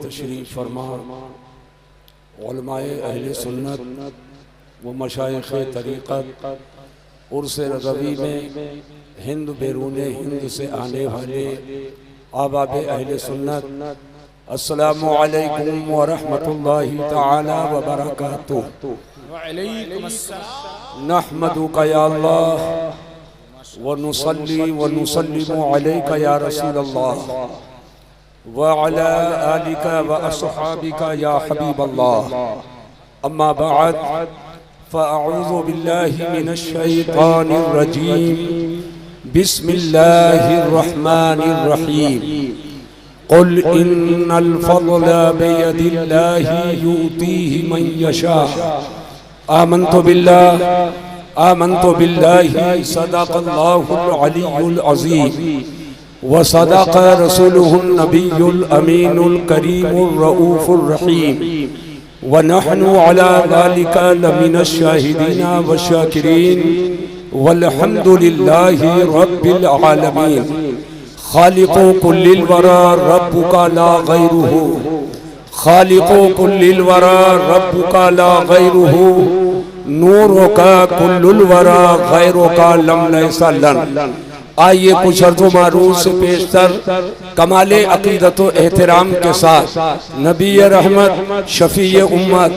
تشریف فرما علماء اہل سنت و مشائخ طریقت عرس رضوی میں ہند بیرون ہند سے آنے والے احباب اہل سنت، السلام علیکم ورحمۃ اللہ تعالی وبرکاتہ۔ وعلیکم السلام۔ نحمدک یا اللہ ونصلی ونسلم علیک یا رسول اللہ وعلى آلك وأصحابك يا حبيب الله، أما بعد فأعوذ بالله من الشيطان الرجيم، بسم الله الرحمن الرحيم، قل إن الفضل بيد الله يؤتيه من يشاء، آمنت بالله صدق الله العلي العظيم وصدق رسوله النبي الأمين الكريم الرؤوف الرحيم، ونحن على ذلك لمن الشاهدين والشاكرين، والحمد لله رب العالمين، خالق كل الورى ربك لا غيره، خالق كل الورى ربك لا غيره، نورك كل الورى غيرك لم ليس لن۔ آئیے کچھ عرض و معروض سے پیشتر کمال عقیدت و احترام کے ساتھ نبی رحمت، شفیع امت،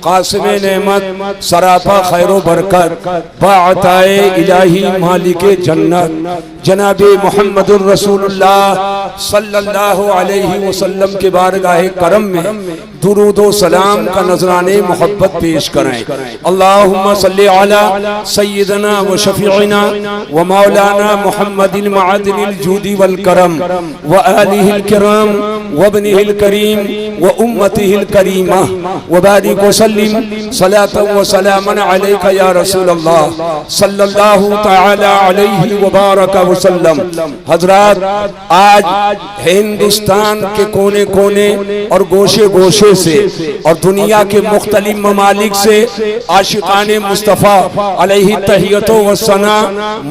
قاسم نعمت، سراپا خیر و برکت، باعطائے الہی مالک جنت جناب محمد الرسول اللہ صلی اللہ علیہ وسلم کے بارگاہ کرم میں درود و سلام کا نذرانے محبت پیش کریں۔ اللہم صلی علی سیدنا و شفیعنا و مولانا محمد المعدن الجود والکرم و آلہ الکرام و ابنہ الکریم و امتہ الکریمہ و بارک و سلم صلاة و سلاما علیکہ یا رسول اللہ صلی اللہ تعالی علیہ وبارک وسلم۔ حضرات، آج ہندوستان کے کونے کونے اور گوشے گوشے سے اور دنیا کے مختلف ممالک سے عاشقان مصطفیٰ علیہ تحیت و ثنا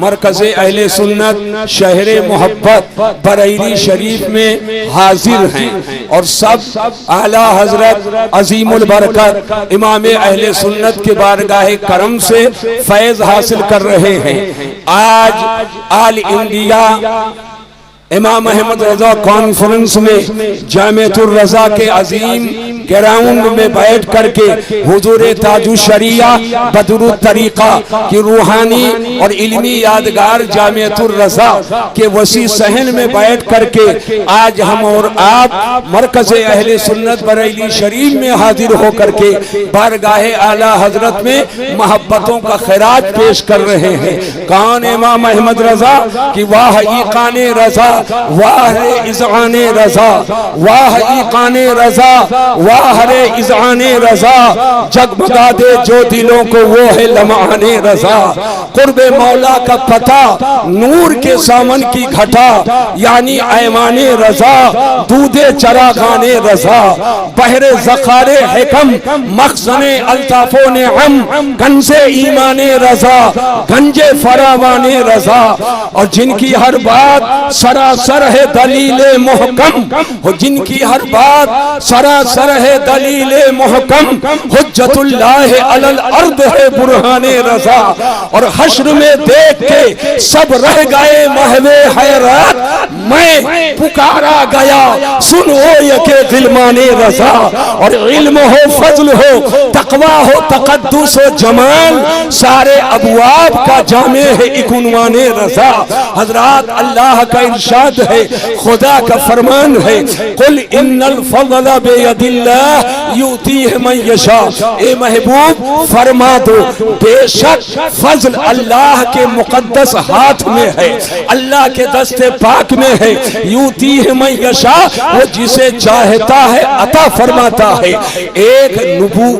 مرکز اہل سنت شہر محبت بریلی شریف میں حاضر ہیں، اور سب اعلیٰ حضرت عظیم البرکت امام اہل سنت کے بارگاہ کرم سے فیض حاصل کر رہے ہیں۔ آج آل انڈیا امام احمد رضا کانفرنس میں جامعۃ الرضا کے عظیم گراؤنڈ میں بیٹھ کر کے حضور تاج الشریعہ بدر الطریقہ کی روحانی اور علمی یادگار جامعۃ الرضا کے وسیع صحن میں بیٹھ کر کے آج ہم اور آپ مرکز اہل سنت بریلی شریف میں حاضر ہو کر کے بارگاہ اعلیٰ حضرت میں محبتوں کا خیرات پیش کر رہے ہیں۔ کون امام احمد رضا کی واہ ایقان رضا، واہ اذعان رضا، واہ ایقان رضا، واہ اذعان رضا، جگمگا دے جو دلوں کو وہ ہے لمعان رضا۔ قرب مولا کا پتہ نور کے سامن کی گھٹا، یعنی ایوان رضا، دودھ چراغان رضا، بحر ذخار حکم مخزن الطاف و نعم، گنز ایمان رضا، گنج فراوان رضا، اور جن کی ہر بات سراسر ہے دلیل محکم، جن کی ہر بات سراسر ہے دلیل محکم، حجت اللہ علی الارض ہے برہان رضا، اور حشر میں دیکھ کے سب رہ گئے محو حیرات، میں پکارا گیا سنو یک ظلمان رضا، اور علم ہو فضل ہو تقوی ہو تقدس و جمال، سارے ابواب کا جامع ہے ایک عنوان رضا۔ حضرات، اللہ کا ارشاد ہے، خدا کا فرمان ہے، قل ان الفضل بید اللہ یؤتیہ من یشاء، اے محبوب فرما دو بے شک فضل اللہ کے مقدس ہاتھ میں ہے، اللہ کے دست پاک میں ہے، یؤتیہ من یشاء، وہ جسے چاہتا ہے عطا فرماتا ہے۔ ایک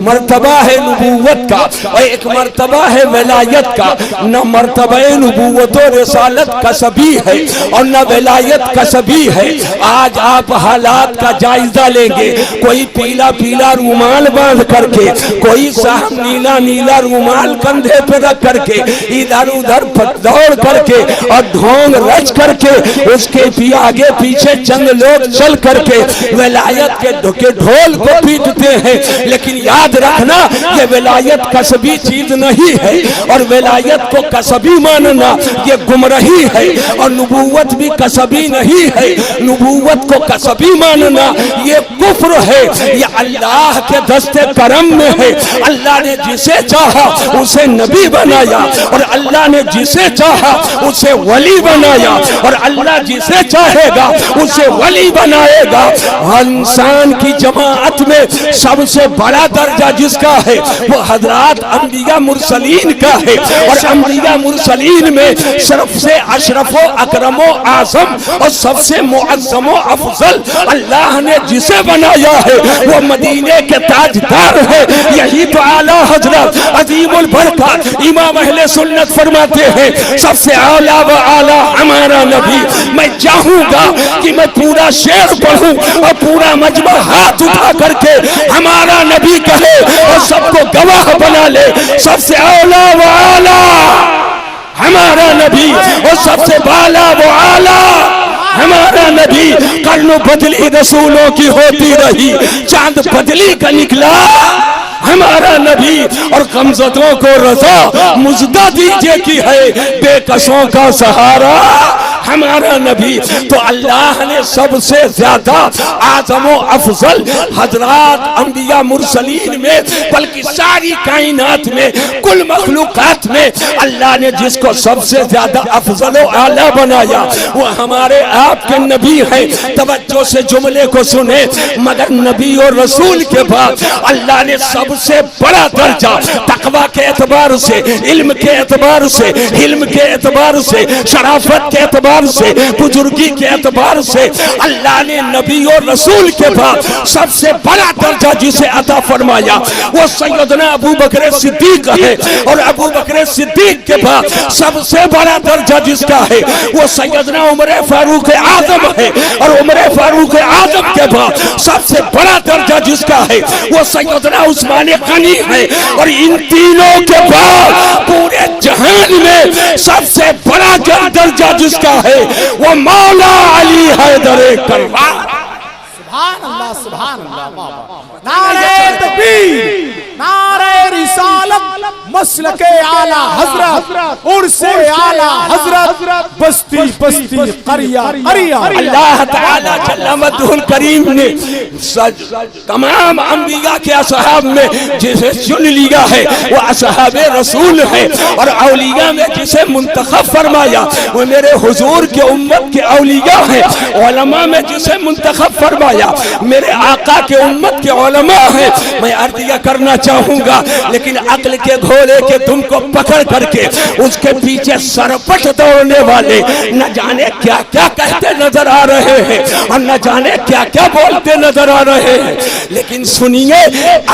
مرتبہ ہے نبوت کا اور ایک مرتبہ ہے ولایت کا، نہ مرتبہ نبوت و رسالت کسبی ہے اور نہ ولایت کسبی ہے۔ آج آپ حالات کا جائزہ لیں گے، کوئی پیلا پیلا رومال باندھ کر کے، کوئی صاحب نیلا نیلا رومال کندھے پہ رکھ کر کے، ادھر ادھر دوڑ کر کے اور ڈھونگ رچ کر کے، اس کے آگے پیچھے چند لوگ چل کر کے ولایت کے ڈھول کو پیٹتے ہیں۔ لیکن یاد رکھنا یہ ولایت کسبی چیز نہیں ہے، اور ولایت کو کسبی ماننا یہ گمراہی ہے، اور نبوت بھی کسبی نہیں ہے، نبوت کو کسبی ماننا یہ کفر ہے۔ یہ اللہ کے دست کرم میں ہے، اللہ نے جسے چاہا اسے نبی بنایا، اور اللہ نے جسے چاہا اسے ولی بنایا، اور اللہ جسے چاہے گا اسے ولی بنائے گا۔ انسان کی جماعت میں سب سے بڑا درجہ جس کا ہے وہ حضرات انبیاء مرسلین کا ہے، اور انبیاء مرسلین میں سب سے اشرف و اکرم و اعظم اور سب سے معظم و افضل اللہ نے جسے بنایا ہے وہ مدینے کے تاجدار ہے۔ یہی تو اعلیٰ حضرت عظیم البرکات امام اہل سنت فرماتے ہیں سب سے اعلیٰ و اعلیٰ ہمارا نبی۔ میں چاہوں گا کہ میں پورا شعر پڑھوں اور پورا مجمع ہاتھ اٹھا کر کے ہمارا نبی کہے اور سب کو گواہ بنا لے، سب سے اعلیٰ و اعلیٰ ہمارا نبی، اور سب سے بالا و اعلیٰ ہمارا نبی۔ قرن بدلی رسولوں کی ہوتی رہی، چاند بدلی کا نکلا ہمارا نبی، اور غمزدوں کو رضا مزدہ دیجئے کی ہے، بے کسوں کا سہارا ہمارا نبی۔ تو اللہ نے سب سے زیادہ اعظم و افضل حضرات انبیاء مرسلین میں بلکہ ساری کائنات میں کل مخلوقات میں اللہ نے جس کو سب سے زیادہ افضل و اعلیٰ بنایا وہ ہمارے آپ کے نبی ہیں۔ توجہ سے جملے کو سنیں، مگر نبی اور رسول کے بعد اللہ نے سب سے بڑا درجہ تقوی کے اعتبار سے، علم کے اعتبار سے، حلم کے اعتبار سے، شرافت کے اعتبار سے، بزرگی کے اعتبار سے اللہ نے نبی اور رسول کے بعد سب سے بڑا درجہ جسے عطا فرمایا وہ سیدنا ابو بکر صدیق ہے، اور ابو بکر صدیق کے بعد سب سے بڑا درجہ جس کا ہے وہ سیدنا عمر فاروق اعظم ہے، اور عمر فاروق اعظم کے بعد سب سے بڑا درجہ جس کا ہے وہ سیدنا عثمان غنی ہے، اور ان تینوں کے بعد پورے جہان میں سب سے بڑا درجہ جس کا ہے وہ مولا علی حیدر کرار۔ سبحان اللہ سبحان اللہ، نعرہ تکبیر، نعرہ رسالت، مسلک اعلیٰ حضرت، عرص اعلیٰ حضرت، بستی بستی قریہ قریہ۔ اللہ تعالیٰ جل مجدہ الکریم نے تمام انبیاء کے اصحاب میں جسے چن لیا ہے وہ اصحاب رسول ہے، اور اولیاء میں جسے منتخب فرمایا وہ میرے حضور کے امت کے اولیاء ہیں، علماء میں جسے منتخب فرمایا میرے آقا کے امت کے علماء ہیں۔ میں عرضیہ کرنا چاہوں گا لیکن عقل کے گھوڑے کے دم کو پکڑ کر کے اس کے پیچھے سرپٹ دوڑنے والے نہ جانے کیا کیا کہتے نظر آ رہے ہیں اور نہ جانے کیا کیا بولتے نظر آ رہے ہیں، لیکن سنیے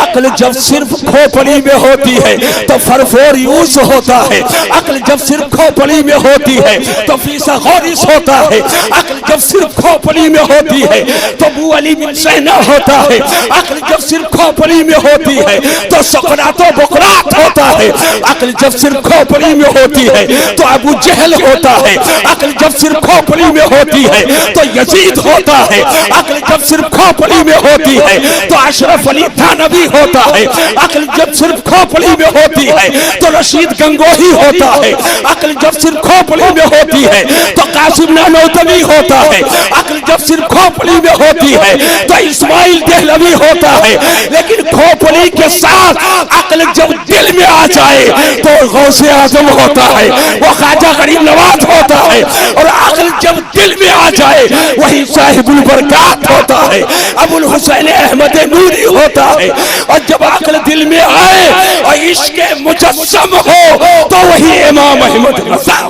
عقل جب صرف کھوپڑی میں ہوتی ہے تو فرفور یوس ہوتا ہے، عقل جب صرف کھوپڑی میں ہوتی ہے تو فیسا غورس ہوتا ہے، عقل جب صرف کھوپڑی میں ہوتی ہے تو ابو علی بن سینا ہوتا ہے، عقل جب صرف کھوپڑی میں ہوتی ہے تو سقراط و بقراط ہوتا ہے، عقل جب صرف کھوپڑی میں ہوتی ہے تو ابو جہل ہوتا ہے، عقل جب صرف کھوپڑی میں ہوتی ہے تو یزید ہوتا ہے، عقل جب صرف کھوپڑی میں ہوتی ہے تو اشرف علی تھانوی ہوتا ہے، عقل جب صرف کھوپڑی میں ہوتی ہے تو رشید گنگوہی ہوتا ہے، عقل جب صرف کھوپڑی میں ہوتی ہے تو قاسم نانوتوی ہوتا ہے، عقل جب صرف کھوپڑی میں ہوتی ہے تو اسماعیل دہلوی ہوتا ہے، لیکن کھوپڑی کے ساتھ عقل جب دل میں آ جائے تو غوث اعظم ہوتا ہے، وہ خواجہ غریب نواز ہوتا ہے، اور عقل جب دل میں آ جائے وہی صاحب البرکات ہوتا ہے، ابو الحسین احمد نوری ہوتا ہے، اور جب عقل دل میں آئے اور عشق مجسم ہو تو وہی امام احمد رضا۔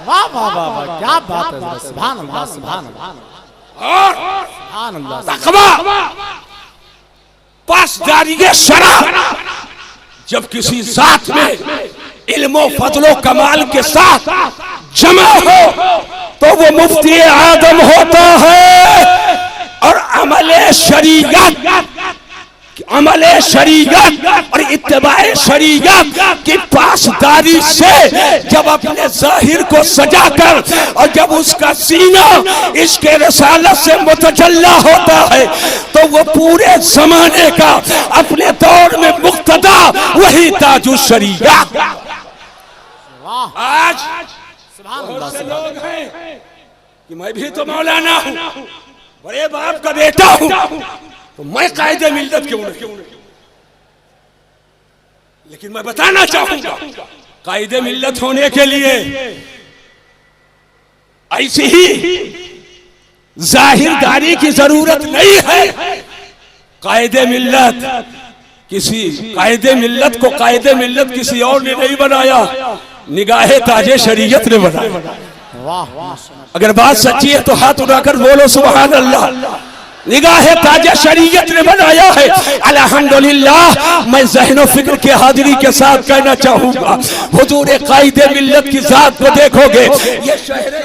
واہ واہ واہ، کیا بات ہے، سبحان اللہ سبحان اللہ، اور سبحان اللہ، تقوی پاسداری شرع جب کسی ذات میں علم و فضل و کمال کے ساتھ جمع ہو تو وہ مفتی اعظم ہوتا ہے، اور عمل شریعت اور اتباع شریعت کی پاسداری سے جب اپنے ظاہر کو سجا کر اور جب اس کا سینہ عشق رسالت سے متجلا ہوتا ہے تو وہ پورے زمانے کا اپنے دور میں مقتدا وہی تاج الشریعت۔ آج بہت سے لوگ ہیں کہ میں بھی تو مولانا ہوں، بڑے باپ کا بیٹا ہوں، تو میں قائد ملت کیوں نہیں؟ لیکن میں بتانا چاہوں گا قائد ملت ہونے کے لیے ایسی ہی ظاہر داری کی ضرورت نہیں ہے۔ قائد ملت کو قائد ملت کسی اور نے نہیں بنایا، نگاہ تاج شریعت نے بنایا۔ اگر بات سچی ہے تو ہاتھ اٹھا کر بولو سبحان اللہ۔ نگاہ تاج شریعت نے بنایا ہے۔ الحمدللہ میں ذہن و فکر کے حاضری کے ساتھ کہنا چاہوں گا، حضور قائد ملت کی ذات کو دیکھو گے، یہ شہر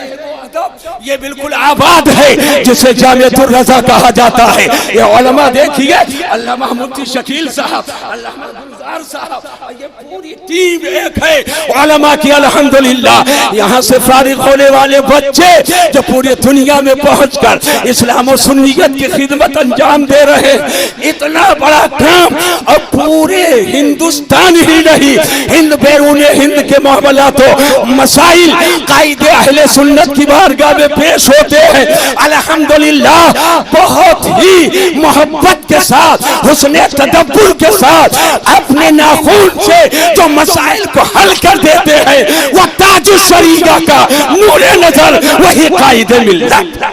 یہ بالکل آباد ہے جسے جامعۃ الرضا کہا جاتا ہے۔ یہ علماء دیکھیے، علامہ مفتی شکیل صاحب، علامہ گلزار صاحب، یہ پوری ٹیم ایک ہے علماء کی الحمدللہ۔ یہاں سے فارغ ہونے والے بچے جو پوری دنیا میں پہنچ کر اسلام و سنیت کی خدمت انجام دے رہے، اتنا بڑا کام، اور پورے ہندوستان ہی نہیں، ہند بیرون ہند کے معاملات و مسائل قائد اہل سنت کی بارگاہ میں پیش ہوتے ہیں۔ الحمدللہ بہت ہی محبت کے ساتھ، حسن تدبر کے ساتھ، اپنے ناخون سے جو مسائل کو حل کر دیتے ہیں، وہ تاج الشریعت کا نور نظر وہی قائد ملت۔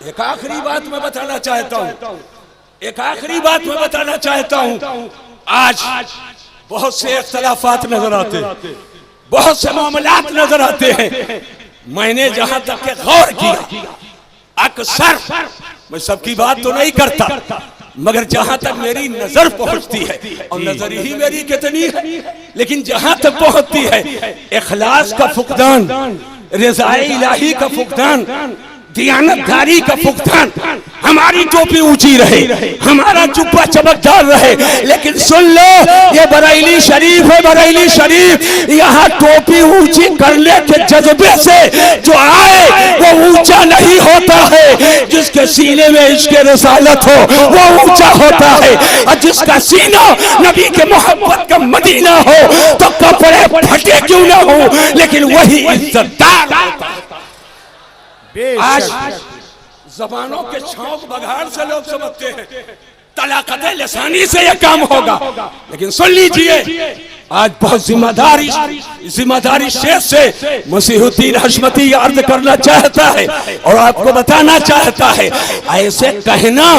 ایک آخری بات میں بتانا چاہتا ہوں، آج بہت سے اختلافات نظر آتے ہیں، بہت سے معاملات نظر آتے ہیں۔ میں نے جہاں تک کہ غور کیا، اکثر میں سب کی بات تو نہیں کرتا، مگر جہاں تک میری نظر پہنچتی ہے، اور نظر ہی میری کتنی ہے، لیکن جہاں تک پہنچتی ہے، اخلاص کا فقدان، رضا الہی کا فقدان، دیانت داری کا فقدان۔ ہماری ٹوپی اونچی رہے، ہمارا جبہ چمکدار رہے، لیکن سن لو یہ بریلی شریف ہے، بریلی شریف، یہاں ٹوپی اونچی کرنے کے جذبے سے جو آئے وہ اونچا نہیں ہوتا ہے۔ جس کے سینے میں عشق رسالت ہو وہ اونچا ہوتا ہے، اور جس کا سینہ نبی کے محبت کا مدینہ ہو تو کپڑے پھٹے کیوں نہ ہو لیکن وہی عزتدار ہوتا ہے۔ آج زبانوں کے چھونک بگھاڑ سے لوگ سمجھتے ہیں طلاقت لسانی سے یہ کام ہوگا، لیکن سن لیجئے آج بہت ذمہ داری شیخ سے مسیح الدین حشمتی عرض کرنا چاہتا ہے اور آپ کو بتانا چاہتا ہے، ایسے کہنا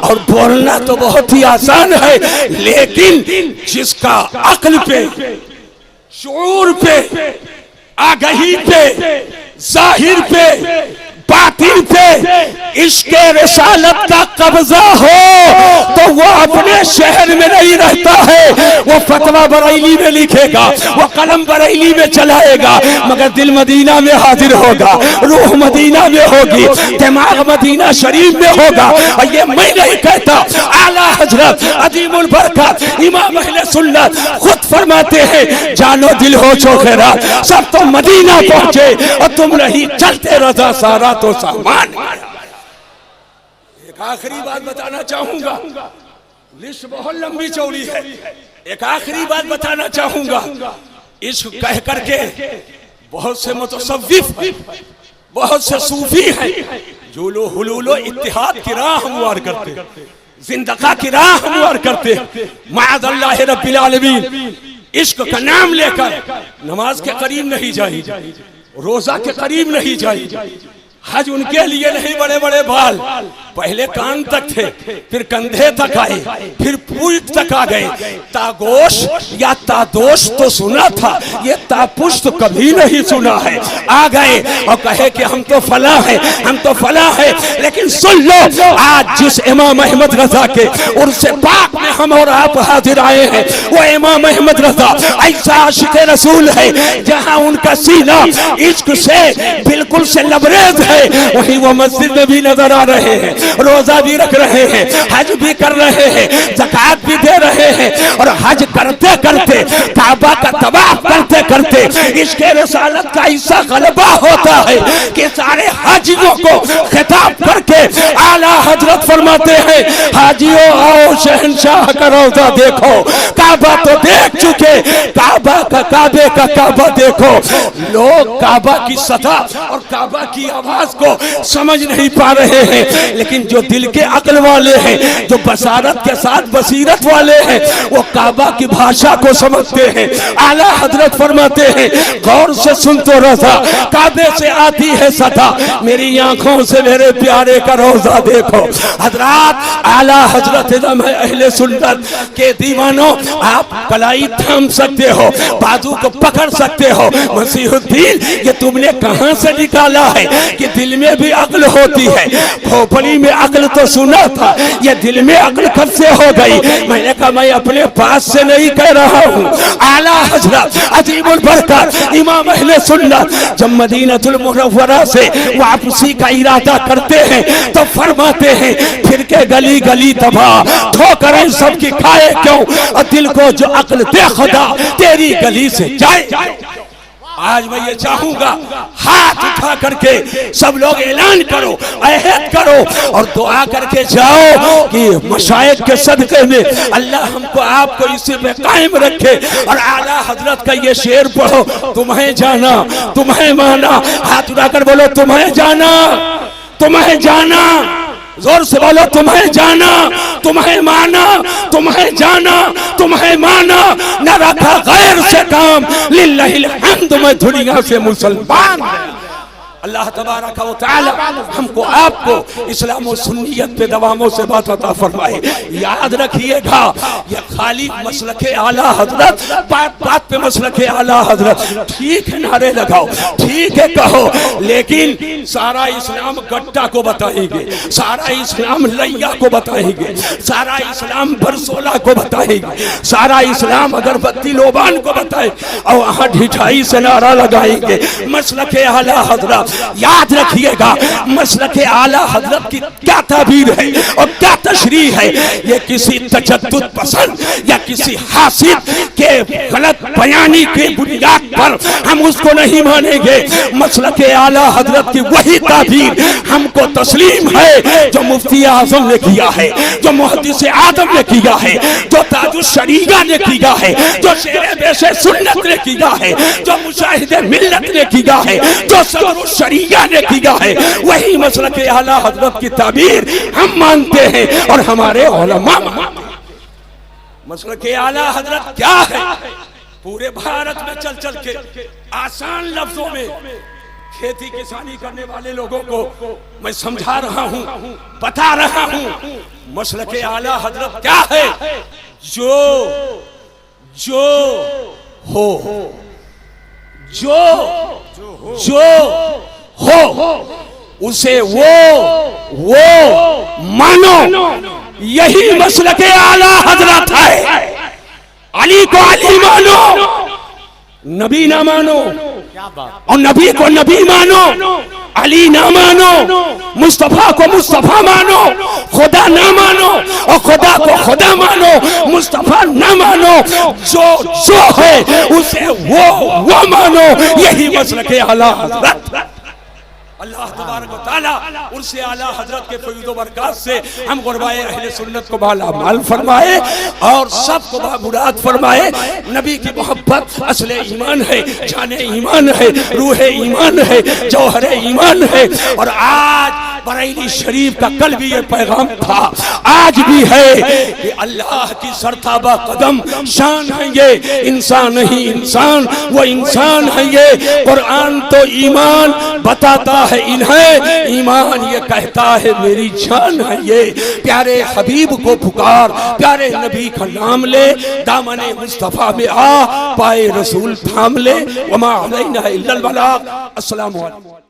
اور بولنا تو بہت ہی آسان ہے، لیکن جس کا عقل پہ، شعور پہ، آگہی پہ، ظاہر پہ، باطن پہ عشق رسالت کا قبضہ ہو تو وہ اپنے شہر میں نہیں رہتا ہے، وہ فتویٰ بریلی میں لکھے گا، وہ قلم بریلی میں چلائے گا، مگر دل مدینہ میں حاضر ہوگا، روح مدینہ میں ہوگی، دماغ مدینہ شریف میں ہوگا۔ اور یہ میں نہیں کہتا، اعلیٰ حضرت عظیم البرکت امام اہل سنت خود فرماتے ہیں، جانو دل ہو چو خیرات، سب تو مدینہ پہنچے اور تم نہیں چلتے رضا سارا تو سامان۔ ایک آخری بات بتانا چاہوں گا، لسٹ بہت لمبی چوڑی ہے، ایک آخری بات بتانا چاہوں گا، عشق کہہ کر کے بہت سے متصوف ہیں، بہت سے صوفی ہیں جو حلول و اتحاد کی راہ ہموار کرتے، زندقہ کی راہ ہموار کرتے، معاذ اللہ رب العالمین، عشق کا نام لے کر نماز کے قریب نہیں جائے، روزہ کے قریب نہیں جائے، حج ان کے لیے نہیں بڑے بڑے بال، پہلے کان تک تھے، پھر کندھے تک آئے، پھر پوٹ تک آ گئے۔ تاگوش یا تادوش تو سنا تھا، یہ تاپوش تو کبھی نہیں سنا ہے۔ آ گئے اور کہے کہ ہم تو فلاں ہیں، ہم تو فلاں ہیں۔ لیکن سن لو، آج جس امام احمد رضا کے عرس پاک میں ہم اور آپ حاضر آئے ہیں، وہ امام احمد رضا ایسا عاشق رسول ہے جہاں ان کا سینہ عشق سے بالکل سے لبریز ہے، وہیں وہ مسجد میں بھی نظر آ رہے ہیں، روزہ بھی رکھ رہے ہیں، حج بھی کر رہے ہیں، زکوٰۃ بھی دے رہے ہیں، اور حج کرتے کرتے کعبہ کا طواف کرتے کرتے عشق رسالت کا ایسا غلبہ ہوتا ہے کہ سارے حاجیوں کو خطاب کر کے اعلیٰ حضرت فرماتے ہیں، حاجیوں آؤ شہنشاہ کا روزہ دیکھو، کعبہ تو دیکھ چکے، کعبہ کا کعبہ دیکھو۔ لوگ کعبہ کی سطح اور کعبہ کی آواز کو سمجھ نہیں پا رہے ہیں، لیکن جو دل کے عقل والے ہیں، جو بصارت کے ساتھ بصیرت والے ہیں، وہ کعبہ کی بھاشا کو سمجھتے ہیں۔ اعلیٰ حضرت فرماتے ہیں، غور سے سن تو رضا، کعبے سے آتی ہے صدا، میری آنکھوں سے میرے پیارے کا روزہ دیکھو۔ حضرات، اعلیٰ حضرت اہل سنت کے دیوانوں، آپ کلائی تھام سکتے ہو، بازو کو پکڑ سکتے ہو، مسیح الدین یہ تم نے کہاں سے نکالا ہے کہ دل میں بھی عقل ہوتی ہے؟ کھوپڑی میں عقل تو سنا تھا، یہ دل میں عقل کب سے ہو گئی؟ میں نے کہا میں اپنے پاس سے نہیں کہہ رہا ہوں۔ اعلیٰ حضرت عظیم البرکت امام اہل سنت جب مدینہ المنورہ سے واپسی کا ارادہ کرتے ہیں تو فرماتے ہیں، پھر کے گلی گلی تباہ، ٹھوکریں سب کی کھائے کیوں، اور دل کو جو عقل دے خدا تیری گلی سے جائے۔ آج میں یہ چاہوں گا، ہاتھ اٹھا کر کے سب لوگ اعلان کرو، عہد کرو اور دعا کر کے جاؤ کہ مشائخ کے صدقے میں اللہ ہم کو آپ کو اسی پہ قائم رکھے۔ اور اعلیٰ حضرت کا یہ شعر پڑھو، تمہیں جانا تمہیں مانا، ہاتھ اٹھا کر بولو تمہیں جانا تمہیں جانا، زور سے بولو تمہیں جانا تمہیں مانا، تمہیں جانا تمہیں مانا، نہ رکھا غیر سے کام، للہ الحمد میں دنیا سے مسلمان۔ اللہ تبارک و تعالی ہم کو آپ کو اسلام و سنیت پہ دواموں سے بات عطا فرمائے۔ یاد رکھیے گا، یہ خالی مسلک اعلیٰ حضرت، بات بات پہ مسلک اعلیٰ حضرت، ٹھیک ہے نعرے لگاؤ، ٹھیک ہے کہو، لیکن سارا اسلام گٹا کو بتائیں گے، سارا اسلام لیا کو بتائیں گے، سارا اسلام برسولہ کو بتائیں گے، سارا اسلام اگربتی لوبان کو بتائیں اور وہاں ڈھٹائی سے نعرہ لگائیں گے۔ مسلک اعلیٰ حضرت، یاد رکھیے گا، مسلک اعلیٰ حضرت کی کیا تعبیر ہے اور کیا تشریح ہے، یہ کسی تجدد پسند یا کسی حاسد کے غلط بیانی کے بنیاد پر ہم اس کو نہیں مانیں گے۔ مسلک اعلیٰ حضرت کی وہی تعبیر ہم کو تسلیم ہے جو مفتی اعظم نے کیا ہے، جو محدث آدم نے کیا ہے، جو تاج الشریعہ نے کیا ہے، جو شیر بیش سنت نے کیا ہے، جو مشاہد ملت نے کیا ہے، جو صدر الشریعہ نے کیا ہے، وہی مسلک اعلیٰ حضرت کی تعبیر ہم مانتے ہیں اور ہمارے علماء مانتے ہیں۔ مسلک اعلیٰ حضرت کیا ہے؟ پورے بھارت میں چل چل کے آسان لفظوں میں کھیتی کسانی کرنے والے لوگوں کو میں سمجھا رہا ہوں، بتا رہا ہوں، مسلک اعلیٰ حضرت کیا ہے؟ جو ہو اسے وہ مانو، یہی مسلک اعلیٰ حضرت ہے۔ علی کو علی مانو، نبی نہ مانو، اور نبی کو نبی مانو، علی نہ مانو، مصطفیٰ کو مصطفیٰ مانو، خدا نہ مانو اور خدا کو خدا مانو، مصطفیٰ نہ مانو، جو ہے اسے وہ مانو، یہی مسلک اعلیٰ حضرت۔ اللہ تبارک و تعالیٰ عرص اعلیٰ حضرت کے فیض و برکات سے ہم غربائے اہل سنت کو بالا مال فرمائے اور سب کو بامراد فرمائے۔ نبی کی محبت اصل ایمان ہے، جان ایمان ہے، روح ایمان ہے، جوہر ایمان ہے۔ اور آج بریلی شریف کا کل بھی یہ پیغام تھا، آج بھی ہے کہ اللہ کی سرتابہ قدم شان ہے یہ، انسان نہیں انسان، وہ انسان ہے یہ۔ قرآن تو ایمان بتاتا ہے انہیں، ایمان یہ کہتا ہے میری جان ہے یہ۔ پیارے حبیب کو پکار، پیارے نبی کا نام لے، دامن مصطفیٰ میں آ، پائے رسول تھام لے۔ وما علینا الا البلاغ۔ السلام علیکم۔